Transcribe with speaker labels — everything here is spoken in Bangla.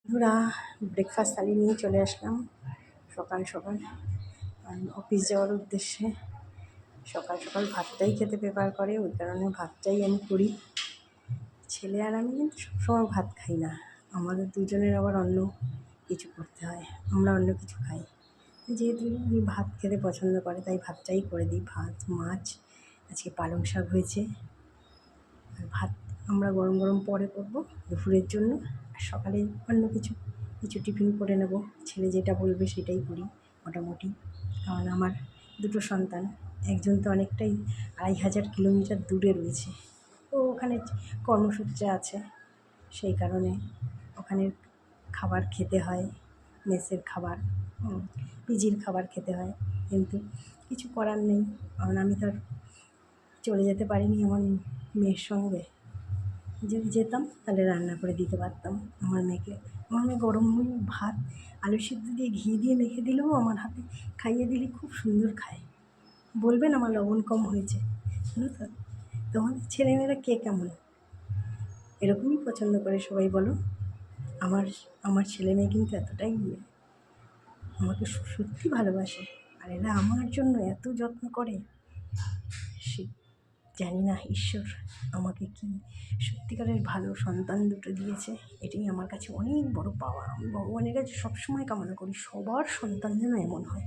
Speaker 1: বন্ধুরা, ব্রেকফাস্ট থালি নিয়ে চলে আসলাম সকাল সকাল অফিস যাওয়ার উদ্দেশ্যে। সকাল সকাল ভাতটাই খেতে প্রেফার করে, ওই কারণে ভাতটাই আমি করি। ছেলে আর আমি কিন্তু সবসময় ভাত খাই না, আমাদের দুজনের আবার অন্য কিছু করতে হয়, আমরা অন্য কিছু খাই। যেহেতু উনি ভাত খেতে পছন্দ করে তাই ভাতটাই করে দিই। ভাত, মাছ, আজকে পালং শাক হয়েছে। আর ভাত আমরা গরম গরম পরে করবো দুপুরের জন্য, আর সকালে অন্য কিছু টিফিন করে নেব। ছেলে যেটা বলবে সেটাই করি মোটামুটি, কারণ আমার দুটো সন্তান। একজন তো অনেকটাই ২৫০০ কিলোমিটার দূরে রয়েছে, তো ওখানে কর্মসূত্রে আছে, সেই কারণে ওখানের খাবার খেতে হয়, মেসের খাবার, পিজির খাবার খেতে হয়। কিন্তু কিছু করার নেই, কারণ আমি তো আর চলে যেতে পারিনি আমার মেয়ের সঙ্গে। যদি যেতাম তাহলে রান্না করে দিতে পারতাম আমার মেয়েকে। আমার মেয়ে গরম ভাত আলু সিদ্ধ দিয়ে ঘি দিয়ে মেখে দিলেও আমার হাতে খাইয়ে দিলে খুব সুন্দর খায়। বলবেন আমার লবণ কম হয়েছে, জানো তো? তোমাদের ছেলেমেয়েরা কে কেমন এরকমই পছন্দ করে সবাই বলো। আমার আমার ছেলে মেয়ে কিন্তু এতটাই আমাকে সত্যি ভালোবাসে, আর এরা আমার জন্য এত যত্ন করে, সে জানি না ঈশ্বর আমাকে কি সত্যিকারের ভালো সন্তান দুটো দিয়েছে। এটাই আমার কাছে অনেক বড় পাওয়া। আমি ভগবানের কাছে সবসময় কামনা করি সবার সন্তান যেন এমন হয়।